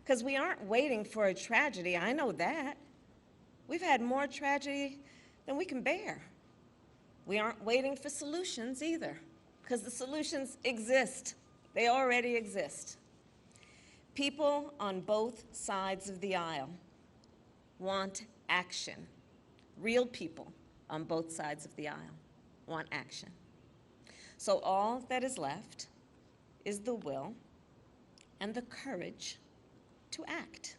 Because we aren't waiting for a tragedy, I know that. We've had more tragedy than we can bear. We aren't waiting for solutions either, because the solutions exist. They already exist. People on both sides of the aisle want action. Real people on both sides of the aisle want action. So all that is left is the will and the courage to act.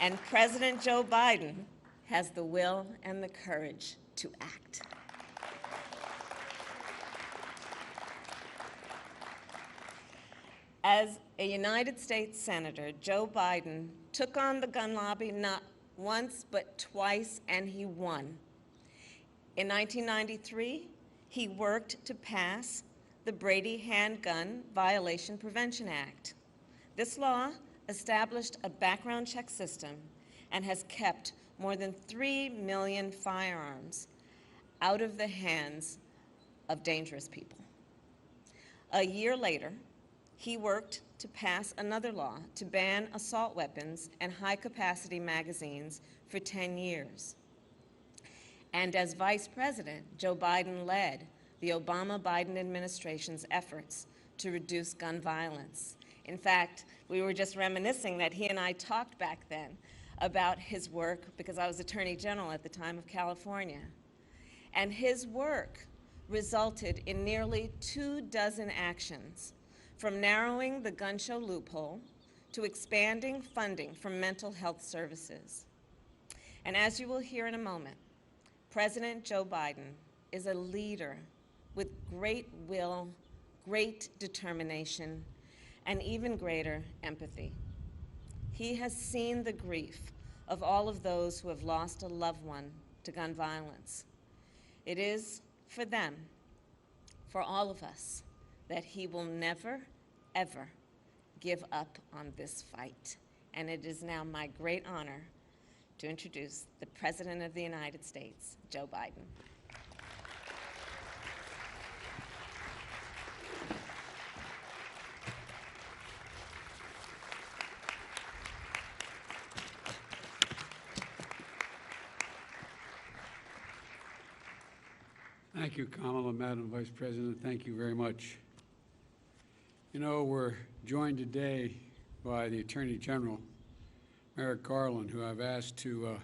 And President Joe Biden has the will and the courage to act. As a United States Senator, Joe Biden took on the gun lobby not once but twice, and he won. In 1993, he worked to pass the Brady Handgun Violation Prevention Act. This law established a background check system and has kept more than 3 million firearms out of the hands of dangerous people. A year later, he worked to pass another law to ban assault weapons and high-capacity magazines for 10 years. And as Vice President, Joe Biden led the Obama-Biden administration's efforts to reduce gun violence. In fact, we were just reminiscing that he and I talked back then about his work, because I was Attorney General at the time of California. And his work resulted in nearly 24 actions, from narrowing the gun show loophole to expanding funding for mental health services. And as you will hear in a moment, President Joe Biden is a leader with great will, great determination, and even greater empathy. He has seen the grief of all of those who have lost a loved one to gun violence. It is for them, for all of us, that he will never, ever give up on this fight. And it is now my great honor to introduce the President of the United States, Joe Biden. Thank you, Kamala, Madam Vice President. Thank you very much. You know, we're joined today by the Attorney General, Merrick Garland, who I've asked to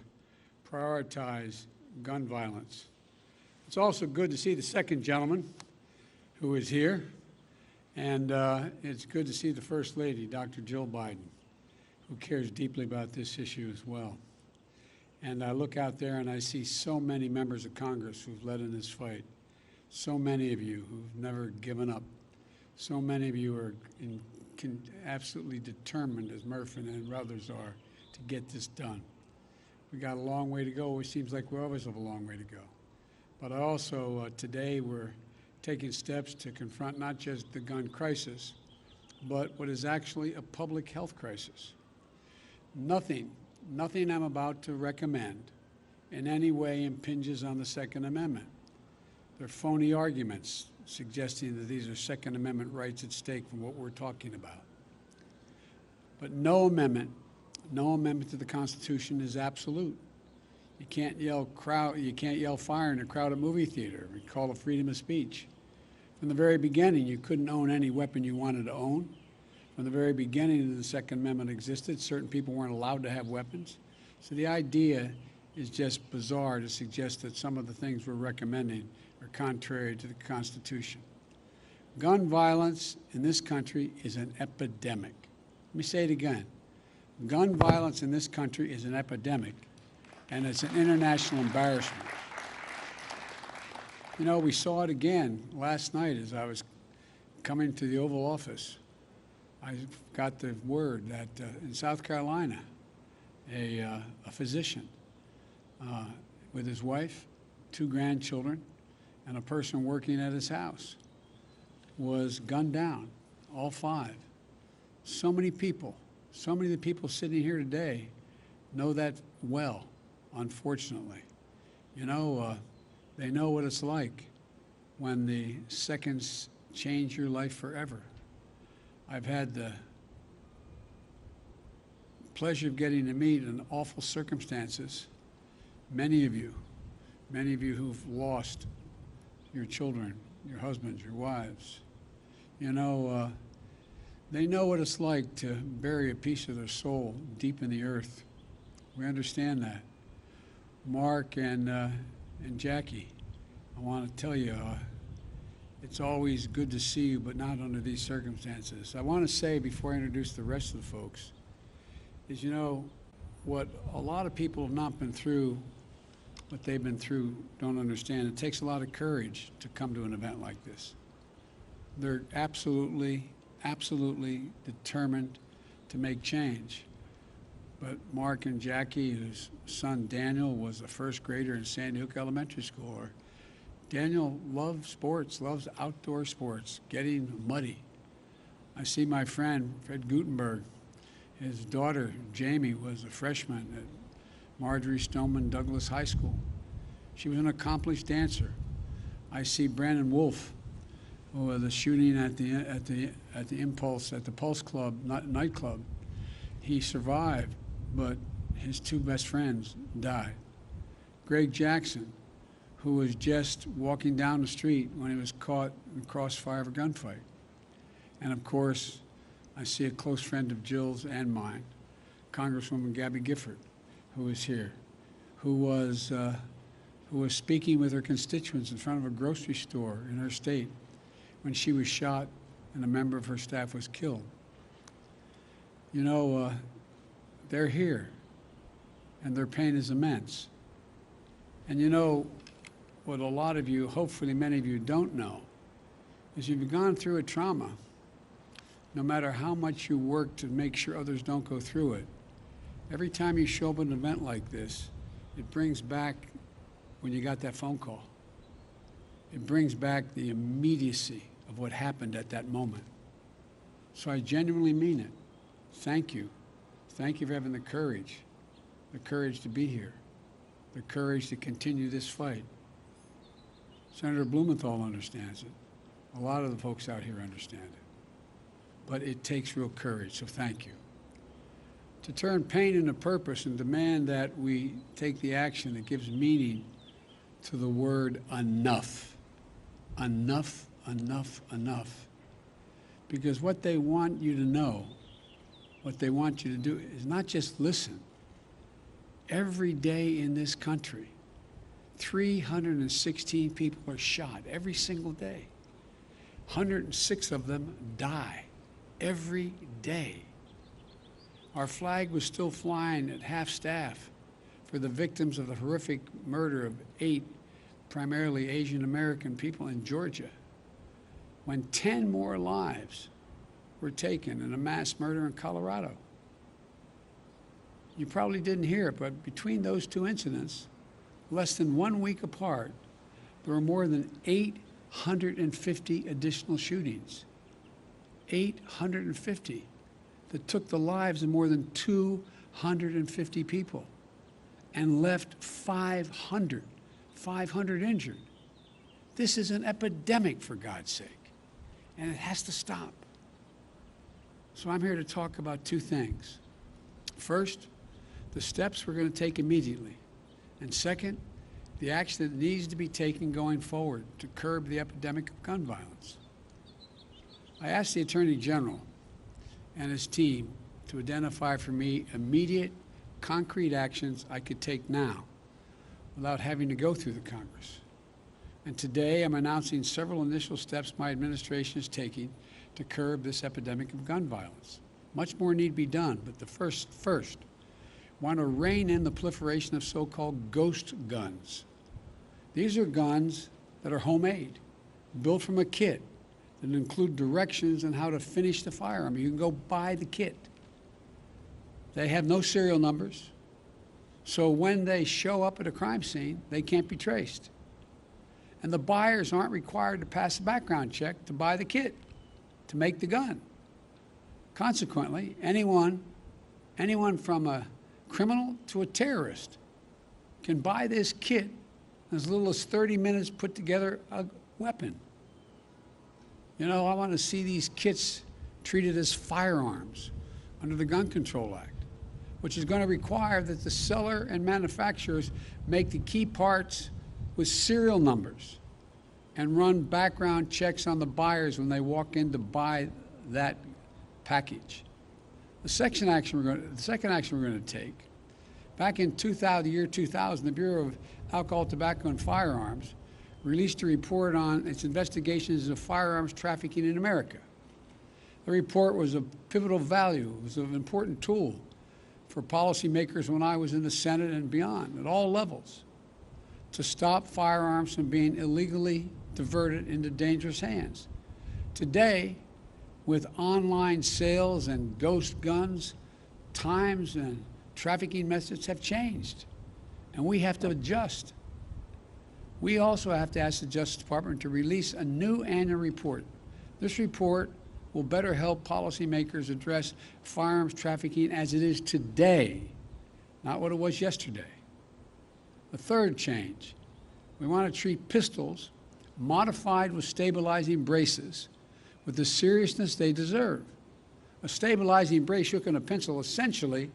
prioritize gun violence. It's also good to see the second gentleman who is here, and it's good to see the First Lady, Dr. Jill Biden, who cares deeply about this issue as well. And I look out there and I see so many members of Congress who've led in this fight, so many of you who've never given up, so many of you are absolutely determined, as Murphy and others are, to get this done. We got a long way to go. It seems like we always have a long way to go. But also today we're taking steps to confront not just the gun crisis, but what is actually a public health crisis. Nothing I'm about to recommend in any way impinges on the Second Amendment. They're phony arguments suggesting that these are Second Amendment rights at stake from what we're talking about. But no amendment to the Constitution is absolute. You can't yell fire in a crowded movie theater. We call it freedom of speech. From the very beginning, you couldn't own any weapon you wanted to own. From the very beginning the Second Amendment existed, certain people weren't allowed to have weapons. So the idea is just bizarre to suggest that some of the things we're recommending are contrary to the Constitution. Gun violence in this country is an epidemic. Let me say it again. Gun violence in this country is an epidemic, and it's an international embarrassment. You know, we saw it again last night as I was coming to the Oval Office. I got the word that in South Carolina, a physician with his wife, 2 grandchildren, and a person working at his house was gunned down, all 5. So many of the people sitting here today know that well, unfortunately. You know, they know what it's like when the second change your life forever. I've had the pleasure of getting to meet in awful circumstances many of you who've lost your children, your husbands, your wives. You know, they know what it's like to bury a piece of their soul deep in the earth. We understand that. Mark and Jackie, I want to tell you, it's always good to see you, but not under these circumstances. I want to say before I introduce the rest of the folks, is, you know, what a lot of people have not been through, what they've been through, don't understand. It takes a lot of courage to come to an event like this. They're absolutely determined to make change. But Mark and Jackie, whose son Daniel was a first grader in Sandy Hook Elementary School, or Daniel loves sports, loves outdoor sports, getting muddy. I see my friend, Fred Gutenberg. His daughter, Jamie, was a freshman at Marjorie Stoneman Douglas High School. She was an accomplished dancer. I see Brandon Wolf, who was the shooting at the Pulse Club nightclub. He survived, but his two best friends died. Greg Jackson, who was just walking down the street when he was caught in the crossfire of a gunfight. And of course, I see a close friend of Jill's and mine, Congresswoman Gabby Gifford, who is here, who was speaking with her constituents in front of a grocery store in her state when she was shot and a member of her staff was killed. You know, they're here, and their pain is immense. And you know, what a lot of you, hopefully many of you, don't know is you've gone through a trauma. No matter how much you work to make sure others don't go through it, every time you show up at an event like this, it brings back when you got that phone call. It brings back the immediacy of what happened at that moment. So I genuinely mean it. Thank you. Thank you for having the courage to be here, the courage to continue this fight. Senator Blumenthal understands it. A lot of the folks out here understand it. But it takes real courage, so thank you. To turn pain into purpose and demand that we take the action that gives meaning to the word enough. Enough, enough, enough. Because what they want you to know, what they want you to do is not just listen. Every day in this country, 316 people are shot every single day. 106 of them die every day. Our flag was still flying at half-staff for the victims of the horrific murder of 8 primarily Asian American people in Georgia, when 10 more lives were taken in a mass murder in Colorado. You probably didn't hear it, but between those two incidents, less than 1 week apart, there were more than 850 additional shootings. 850 that took the lives of more than 250 people and left 500 injured. This is an epidemic, for God's sake, and it has to stop. So I'm here to talk about 2 things. First, the steps we're going to take immediately. And second, the action that needs to be taken going forward to curb the epidemic of gun violence. I asked the Attorney General and his team to identify for me immediate, concrete actions I could take now without having to go through the Congress. And today I'm announcing several initial steps my administration is taking to curb this epidemic of gun violence. Much more need to be done, but the first, want to rein in the proliferation of so-called ghost guns. These are guns that are homemade, built from a kit, that include directions on how to finish the firearm. You can go buy the kit. They have no serial numbers, so when they show up at a crime scene, they can't be traced. And the buyers aren't required to pass a background check to buy the kit, to make the gun. Consequently, anyone from a criminal to a terrorist can buy this kit in as little as 30 minutes, put together a weapon. You know, I want to see these kits treated as firearms under the Gun Control Act, which is going to require that the seller and manufacturers make the key parts with serial numbers and run background checks on the buyers when they walk in to buy that package. The second action we're going to take, back in the year 2000, the Bureau of Alcohol, Tobacco, and Firearms released a report on its investigations of firearms trafficking in America. The report was of pivotal value. It was an important tool for policymakers when I was in the Senate and beyond, at all levels, to stop firearms from being illegally diverted into dangerous hands. Today, with online sales and ghost guns, times and trafficking methods have changed, and we have to adjust. We also have to ask the Justice Department to release a new annual report. This report will better help policymakers address firearms trafficking as it is today, not what it was yesterday. The third change, we want to treat pistols modified with stabilizing braces with the seriousness they deserve. A stabilizing brace shook in a pencil essentially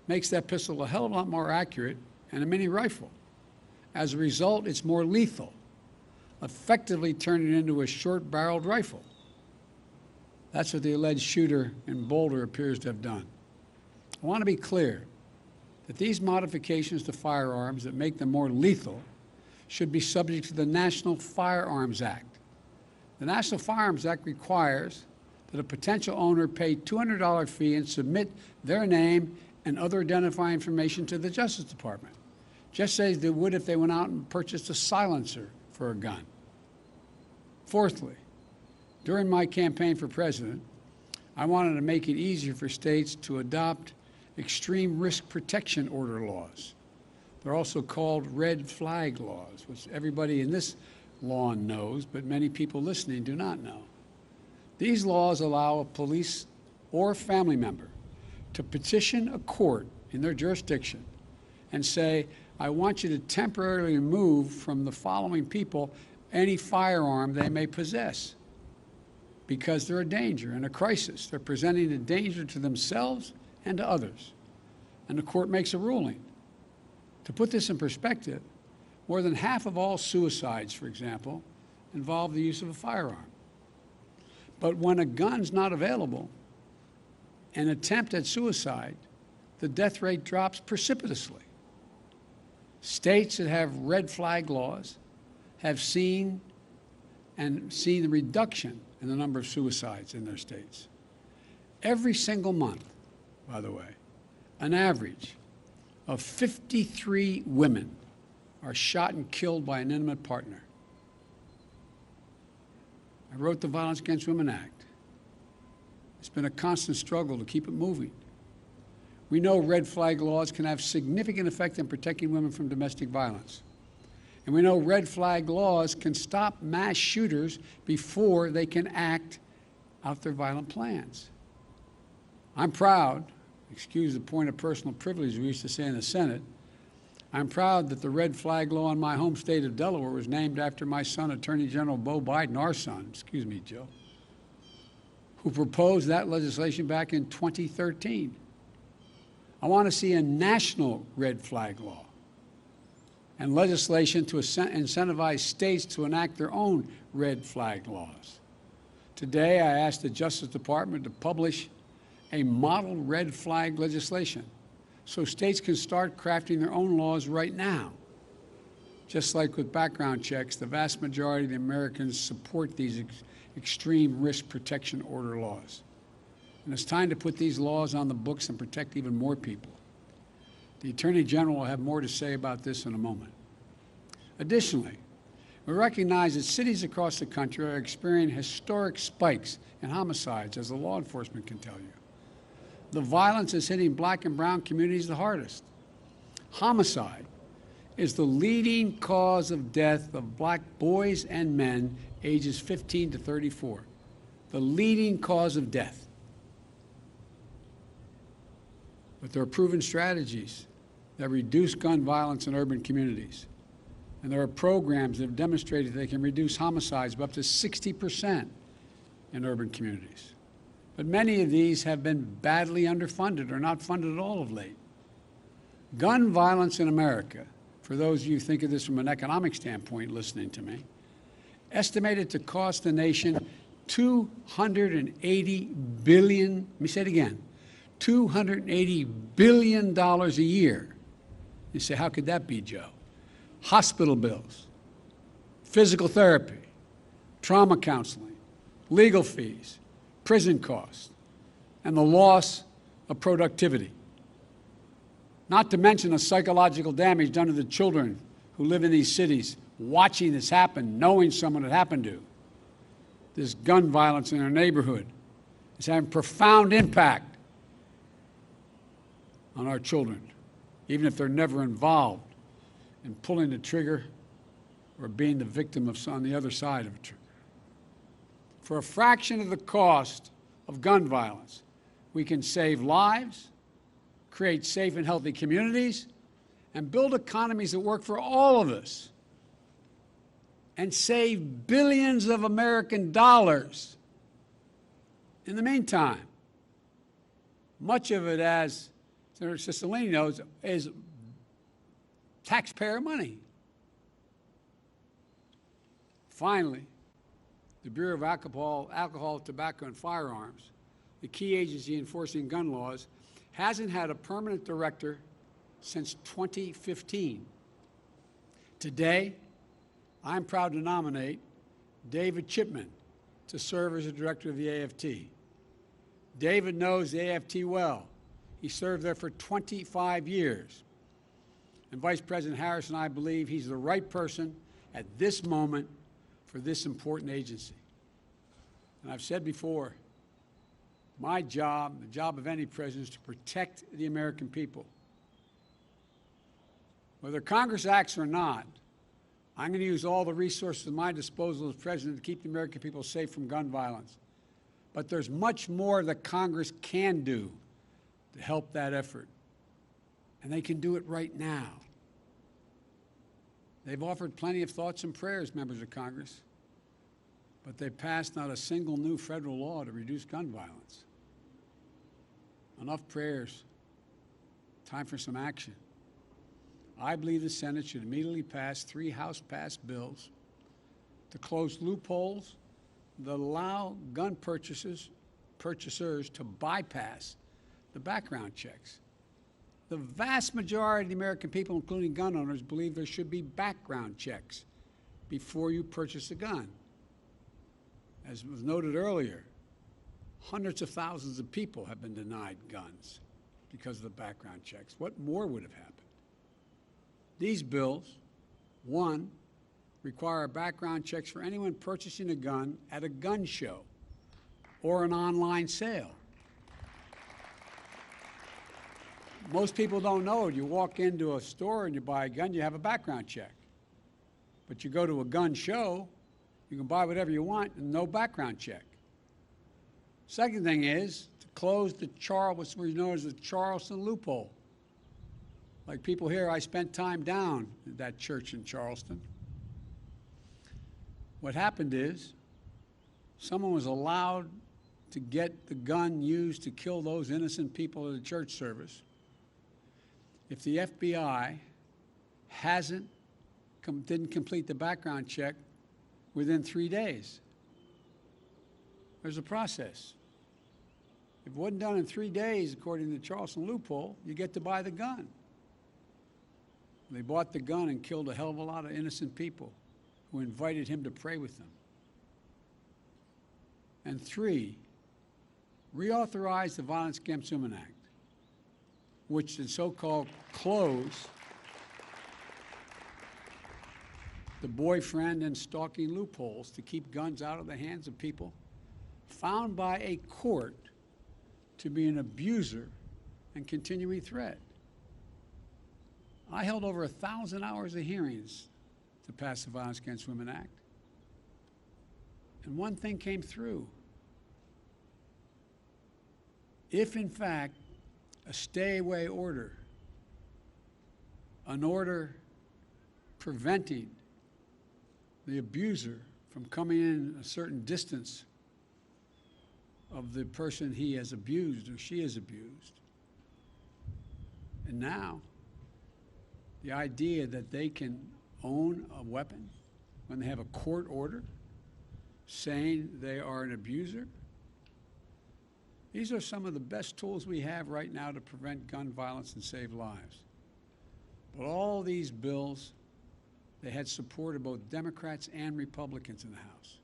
makes that pistol a hell of a lot more accurate than a mini rifle. As a result, it's more lethal, effectively turning it into a short-barreled rifle. That's what the alleged shooter in Boulder appears to have done. I want to be clear that these modifications to firearms that make them more lethal should be subject to the National Firearms Act. The National Firearms Act requires that a potential owner pay a $200 fee and submit their name and other identifying information to the Justice Department, just as they would if they went out and purchased a silencer for a gun. Fourthly, during my campaign for president, I wanted to make it easier for states to adopt extreme risk protection order laws. They're also called red flag laws, which everybody in this lawn knows, but many people listening do not know. These laws allow a police or family member to petition a court in their jurisdiction and say, I want you to temporarily remove from the following people any firearm they may possess because they're a danger and a crisis. They're presenting a danger to themselves and to others. And the court makes a ruling. To put this in perspective, more than half of all suicides, for example, involve the use of a firearm. But when a gun's not available, an attempt at suicide, the death rate drops precipitously. States that have red flag laws have seen the reduction in the number of suicides in their states. Every single month, by the way, an average of 53 women are shot and killed by an intimate partner. I wrote the Violence Against Women Act. It's been a constant struggle to keep it moving. We know red flag laws can have significant effect in protecting women from domestic violence. And we know red flag laws can stop mass shooters before they can act out their violent plans. I'm proud, excuse the point of personal privilege we used to say in the Senate, I'm proud that the red flag law in my home state of Delaware was named after my son, Attorney General Beau Biden, our son, excuse me, Joe, who proposed that legislation back in 2013. I want to see a national red flag law and legislation to incentivize states to enact their own red flag laws. Today, I asked the Justice Department to publish a model red flag legislation so states can start crafting their own laws right now. Just like with background checks, the vast majority of the Americans support these extreme risk protection order laws. And it's time to put these laws on the books and protect even more people. The Attorney General will have more to say about this in a moment. Additionally, we recognize that cities across the country are experiencing historic spikes in homicides, as the law enforcement can tell you. The violence is hitting black and brown communities the hardest. Homicide is the leading cause of death of black boys and men ages 15 to 34. The leading cause of death. But there are proven strategies that reduce gun violence in urban communities. And there are programs that have demonstrated they can reduce homicides by up to 60% in urban communities. But many of these have been badly underfunded or not funded at all of late. Gun violence in America, for those of you who think of this from an economic standpoint listening to me, estimated to cost the nation $280 billion, let me say it again, $280 billion a year. You say, how could that be, Joe? Hospital bills, physical therapy, trauma counseling, legal fees, prison costs, and the loss of productivity. Not to mention the psychological damage done to the children who live in these cities, watching this happen, knowing someone it happened to. This gun violence in our neighborhood is having profound impact on our children, even if they're never involved in pulling the trigger or being the victim of on the other side of a trigger. For a fraction of the cost of gun violence, we can save lives, create safe and healthy communities, and build economies that work for all of us, and save billions of American dollars. In the meantime, much of it, as Senator Cicilline knows, is taxpayer money. Finally, the Bureau of Alcohol, Tobacco, and Firearms, the key agency enforcing gun laws, hasn't had a permanent director since 2015. Today, I'm proud to nominate David Chipman to serve as the director of the AFT. David knows the AFT well. He served there for 25 years. And Vice President Harris and I believe he's the right person at this moment for this important agency. And I've said before, my job, the job of any president, is to protect the American people. Whether Congress acts or not, I'm going to use all the resources at my disposal as president to keep the American people safe from gun violence. But there's much more that Congress can do to help that effort. And they can do it right now. They've offered plenty of thoughts and prayers, members of Congress, but they've passed not a single new federal law to reduce gun violence. Enough prayers. Time for some action. I believe the Senate should immediately pass 3 House-passed bills to close loopholes that allow gun purchasers to bypass the background checks. The vast majority of the American people, including gun owners, believe there should be background checks before you purchase a gun. As was noted earlier, hundreds of thousands of people have been denied guns because of the background checks. What more would have happened? These bills, one, require background checks for anyone purchasing a gun at a gun show or an online sale. Most people don't know it. You walk into a store and you buy a gun, you have a background check. But you go to a gun show, you can buy whatever you want and no background check. Second thing is to close what's known as the Charleston loophole. Like people here, I spent time down at that church in Charleston. What happened is someone was allowed to get the gun used to kill those innocent people at a church service if the FBI didn't complete the background check within 3 days. There's a process. If it wasn't done in 3 days, according to the Charleston loophole, you get to buy the gun. They bought the gun and killed a hell of a lot of innocent people who invited him to pray with them. And 3, reauthorize the Violence Against Women Act, which the so-called close the boyfriend and stalking loopholes to keep guns out of the hands of people found by a court to be an abuser and continuing threat. I held over 1,000 hours of hearings to pass the Violence Against Women Act. And one thing came through. If, in fact, a stay-away order, an order preventing the abuser from coming in a certain distance of the person he has abused or she has abused. And now, the idea that they can own a weapon when they have a court order saying they are an abuser, these are some of the best tools we have right now to prevent gun violence and save lives. But all these bills, they had support of both Democrats and Republicans in the House.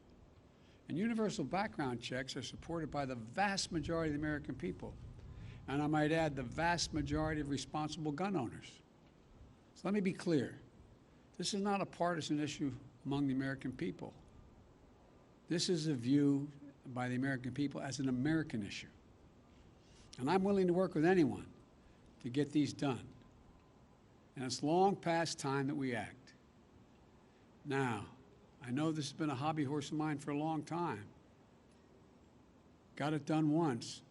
And universal background checks are supported by the vast majority of the American people. And I might add, the vast majority of responsible gun owners. So let me be clear. This is not a partisan issue among the American people. This is a view by the American people as an American issue. And I'm willing to work with anyone to get these done. And it's long past time that we act. Now, I know this has been a hobby horse of mine for a long time. Got it done once.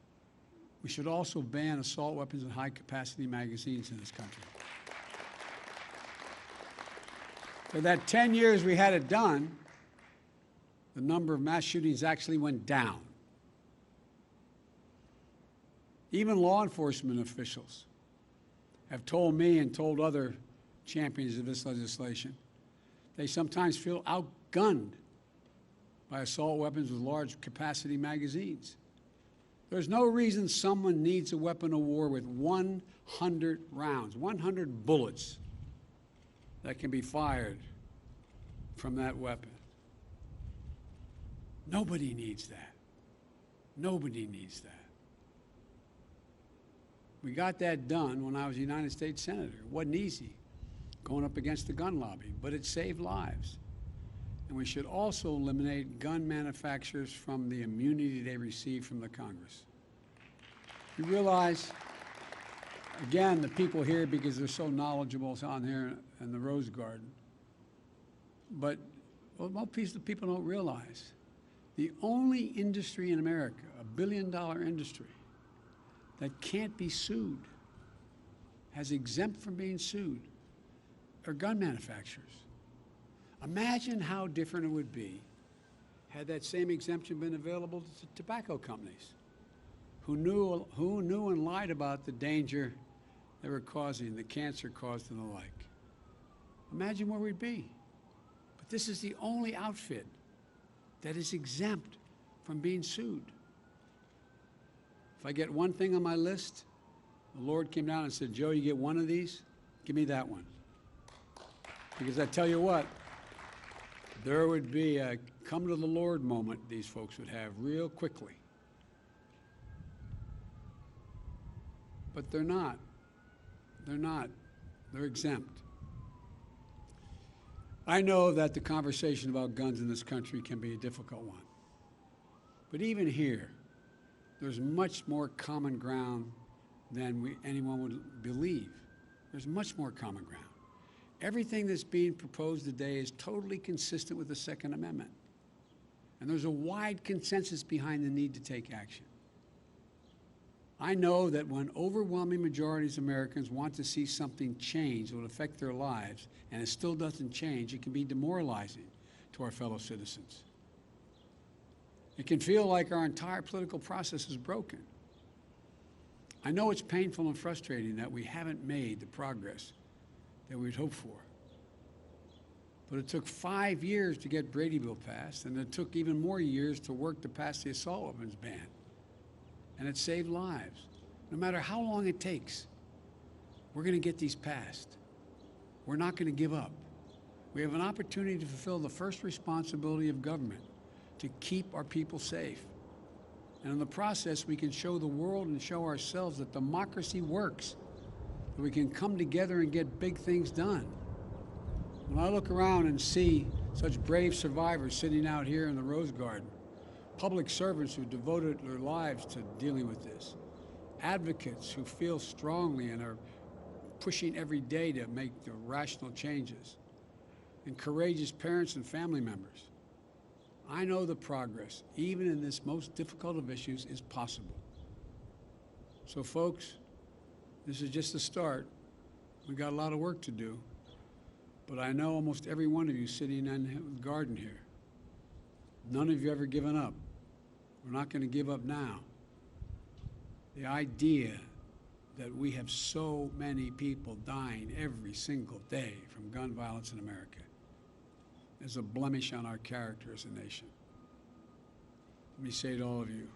We should also ban assault weapons and high-capacity magazines in this country. For that 10 years we had it done, the number of mass shootings actually went down. Even law enforcement officials have told me and told other champions of this legislation, they sometimes feel outgunned by assault weapons with large capacity magazines. There's no reason someone needs a weapon of war with 100 rounds, 100 bullets that can be fired from that weapon. Nobody needs that. Nobody needs that. We got that done when I was a United States Senator. It wasn't easy going up against the gun lobby, but it saved lives. And we should also eliminate gun manufacturers from the immunity they receive from the Congress. You realize, again, the people here, because they're so knowledgeable on here in the Rose Garden, but what most people don't realize, the only industry in America, a billion-dollar industry, that can't be sued, has exempt from being sued, are gun manufacturers. Imagine how different it would be had that same exemption been available to tobacco companies who knew and lied about the danger they were causing, the cancer caused and the like. Imagine where we'd be. But this is the only outfit that is exempt from being sued. If I get one thing on my list, the Lord came down and said, Joe, you get one of these, give me that one. Because I tell you what, there would be a come to the Lord moment these folks would have real quickly. But they're not. They're not. They're exempt. I know that the conversation about guns in this country can be a difficult one. But even here, there's much more common ground than anyone would believe. There's much more common ground. Everything that's being proposed today is totally consistent with the Second Amendment. And there's a wide consensus behind the need to take action. I know that when overwhelming majorities of Americans want to see something change that will affect their lives, and it still doesn't change, it can be demoralizing to our fellow citizens. It can feel like our entire political process is broken. I know it's painful and frustrating that we haven't made the progress that we'd hoped for. But it took 5 years to get Brady Bill passed, and it took even more years to work to pass the assault weapons ban. And it saved lives. No matter how long it takes, we're going to get these passed. We're not going to give up. We have an opportunity to fulfill the first responsibility of government, to keep our people safe. And in the process, we can show the world and show ourselves that democracy works, that we can come together and get big things done. When I look around and see such brave survivors sitting out here in the Rose Garden, public servants who devoted their lives to dealing with this, advocates who feel strongly and are pushing every day to make the rational changes, and courageous parents and family members, I know the progress, even in this most difficult of issues, is possible. So folks, this is just the start. We've got a lot of work to do, but I know almost every one of you sitting in the garden here, none of you ever given up. We're not going to give up now. The idea that we have so many people dying every single day from gun violence in America is a blemish on our character as a nation. Let me say to all of you,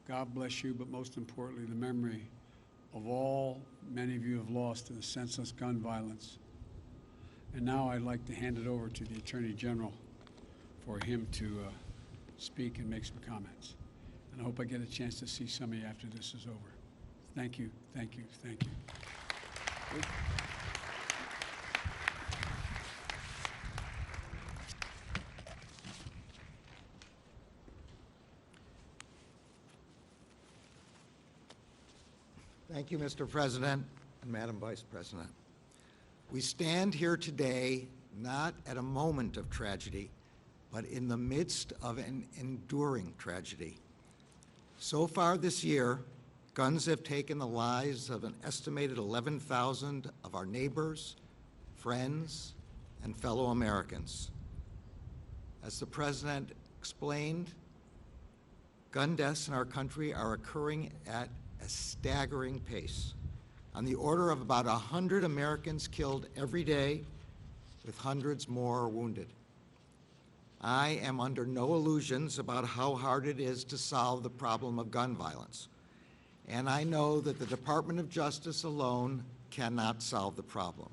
God bless you, but most importantly, the memory of all many of you have lost to the senseless gun violence. And now I'd like to hand it over to the Attorney General for him to speak and make some comments. And I hope I get a chance to see some of you after this is over. Thank you, thank you, thank you. Thank you, Mr. President and Madam Vice President. We stand here today not at a moment of tragedy, but in the midst of an enduring tragedy. So far this year, guns have taken the lives of an estimated 11,000 of our neighbors, friends, and fellow Americans. As the President explained, gun deaths in our country are occurring at a staggering pace, on the order of about 100 Americans killed every day, with hundreds more wounded. I am under no illusions about how hard it is to solve the problem of gun violence, and I know that the Department of Justice alone cannot solve the problem.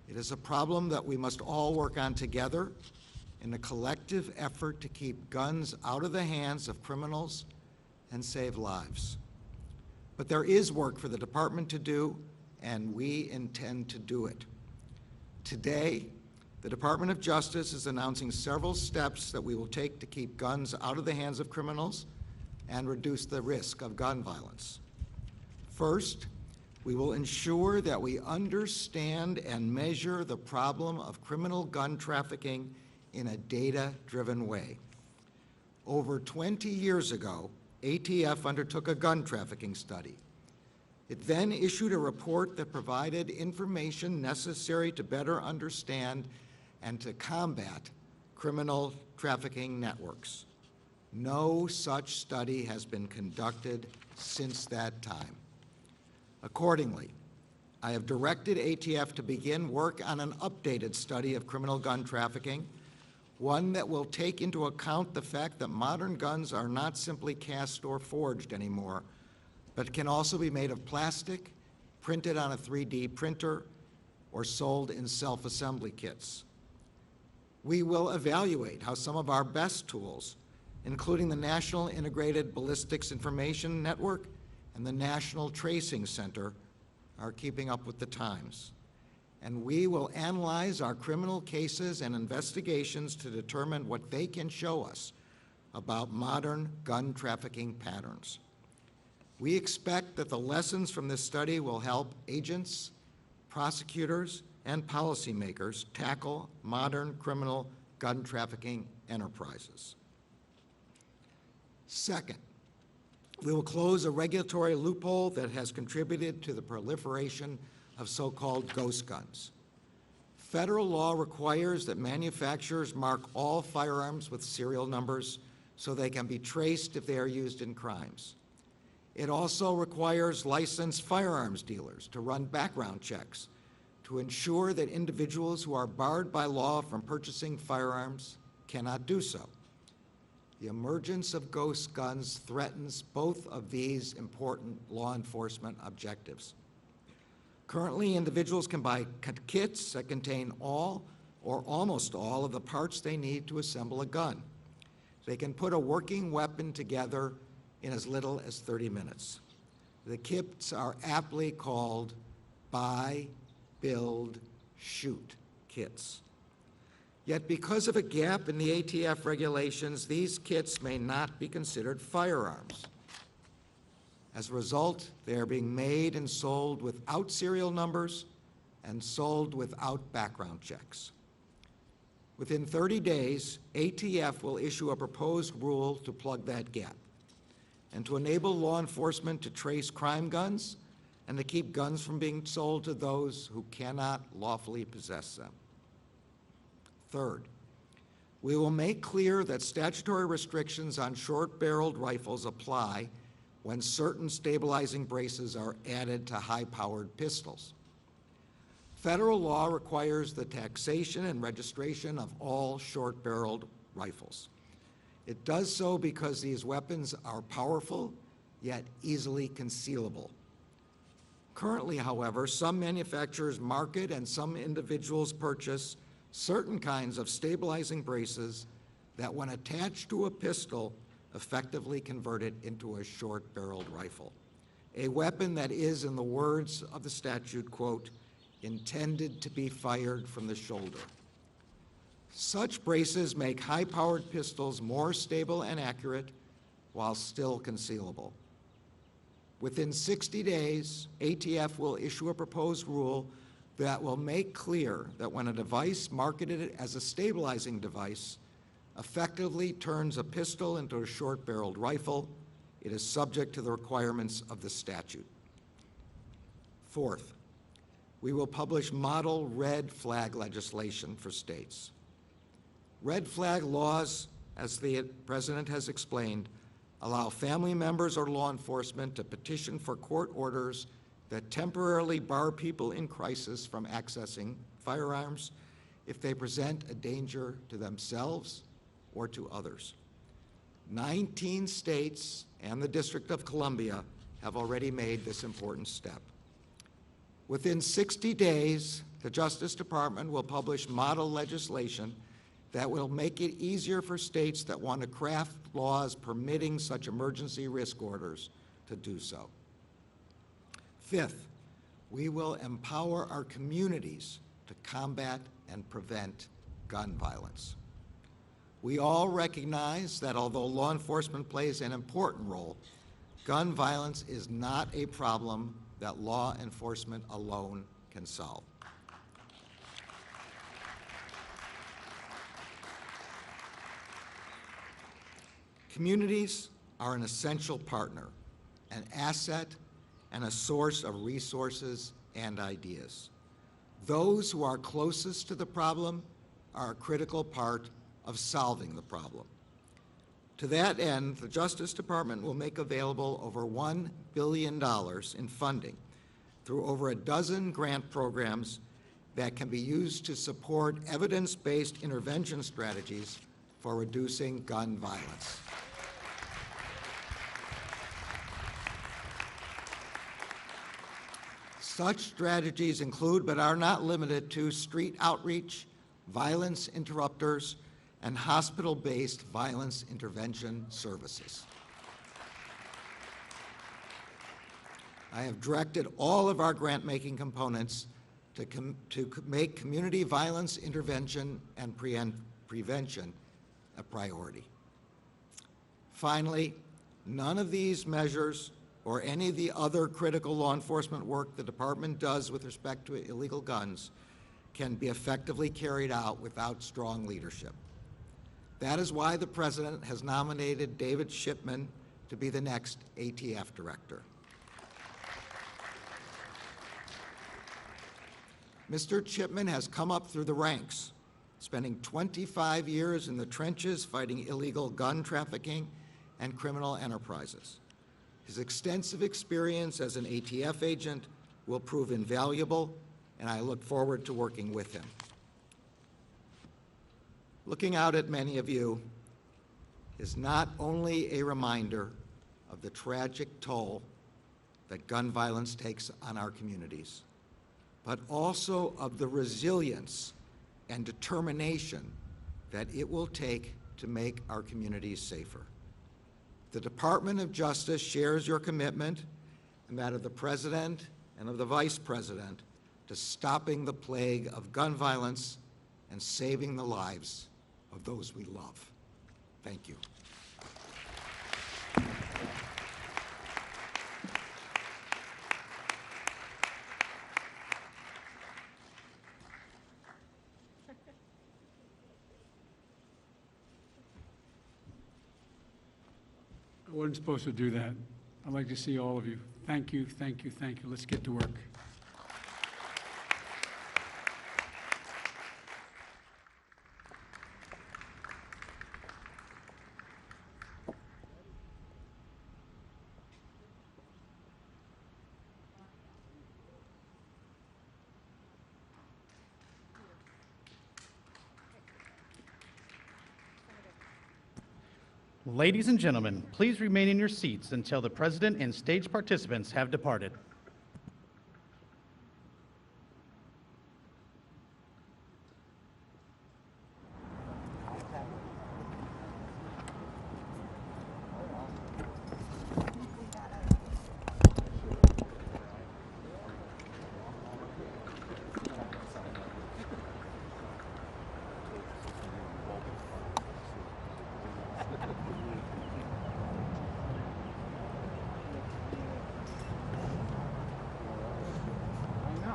It is a problem that we must all work on together in a collective effort to keep guns out of the hands of criminals and save lives. But there is work for the department to do, and we intend to do it. Today, the Department of Justice is announcing several steps that we will take to keep guns out of the hands of criminals and reduce the risk of gun violence. First, we will ensure that we understand and measure the problem of criminal gun trafficking in a data-driven way. Over 20 years ago, ATF undertook a gun trafficking study. It then issued a report that provided information necessary to better understand and to combat criminal trafficking networks. No such study has been conducted since that time. Accordingly, I have directed ATF to begin work on an updated study of criminal gun trafficking, one that will take into account the fact that modern guns are not simply cast or forged anymore, but can also be made of plastic, printed on a 3D printer, or sold in self-assembly kits. We will evaluate how some of our best tools, including the National Integrated Ballistics Information Network and the National Tracing Center, are keeping up with the times. And we will analyze our criminal cases and investigations to determine what they can show us about modern gun trafficking patterns. We expect that the lessons from this study will help agents, prosecutors, and policymakers tackle modern criminal gun trafficking enterprises. Second, we will close a regulatory loophole that has contributed to the proliferation of so-called ghost guns. Federal law requires that manufacturers mark all firearms with serial numbers so they can be traced if they are used in crimes. It also requires licensed firearms dealers to run background checks to ensure that individuals who are barred by law from purchasing firearms cannot do so. The emergence of ghost guns threatens both of these important law enforcement objectives. Currently, individuals can buy kits that contain all or almost all of the parts they need to assemble a gun. They can put a working weapon together in as little as 30 minutes. The kits are aptly called buy, build, shoot kits. Yet because of a gap in the ATF regulations, these kits may not be considered firearms. As a result, they are being made and sold without serial numbers and sold without background checks. Within 30 days, ATF will issue a proposed rule to plug that gap and to enable law enforcement to trace crime guns and to keep guns from being sold to those who cannot lawfully possess them. Third, We will make clear that statutory restrictions on short-barreled rifles apply when certain stabilizing braces are added to high-powered pistols. Federal law requires the taxation and registration of all short-barreled rifles. It does so because these weapons are powerful, yet easily concealable. Currently, however, some manufacturers market and some individuals purchase certain kinds of stabilizing braces that, when attached to a pistol, effectively convert it into a short-barreled rifle, a weapon that is, in the words of the statute, quote, intended to be fired from the shoulder. Such braces make high-powered pistols more stable and accurate while still concealable. Within 60 days, ATF will issue a proposed rule that will make clear that when a device marketed as a stabilizing device effectively turns a pistol into a short-barreled rifle, it is subject to the requirements of the statute. Fourth, we will publish model red flag legislation for states. Red flag laws, as the President has explained, allow family members or law enforcement to petition for court orders that temporarily bar people in crisis from accessing firearms if they present a danger to themselves or to others. 19 states and the District of Columbia have already made this important step. Within 60 days, the Justice Department will publish model legislation that will make it easier for states that want to craft laws permitting such emergency risk orders to do so. Fifth, we will empower our communities to combat and prevent gun violence. We all recognize that although law enforcement plays an important role, gun violence is not a problem that law enforcement alone can solve. Communities are an essential partner, an asset, and a source of resources and ideas. Those who are closest to the problem are a critical part of solving the problem. To that end, the Justice Department will make available over $1 billion in funding through over a dozen grant programs that can be used to support evidence-based intervention strategies for reducing gun violence. Such strategies include, but are not limited to, street outreach, violence interrupters, and hospital-based violence intervention services. I have directed all of our grant-making components to make community violence intervention and prevention a priority. Finally, none of these measures or any of the other critical law enforcement work the Department does with respect to illegal guns can be effectively carried out without strong leadership. That is why the President has nominated David Shipman to be the next ATF director. Mr. Shipman has come up through the ranks, spending 25 years in the trenches fighting illegal gun trafficking and criminal enterprises. His extensive experience as an ATF agent will prove invaluable, and I look forward to working with him. Looking out at many of you is not only a reminder of the tragic toll that gun violence takes on our communities, but also of the resilience and determination that it will take to make our communities safer. The Department of Justice shares your commitment and that of the President and of the Vice President to stopping the plague of gun violence and saving the lives of those we love. Thank you. I wasn't supposed to do that. I'd like to see all of you. Thank you, thank you, thank you. Let's get to work. Ladies and gentlemen, please remain in your seats until the President and stage participants have departed.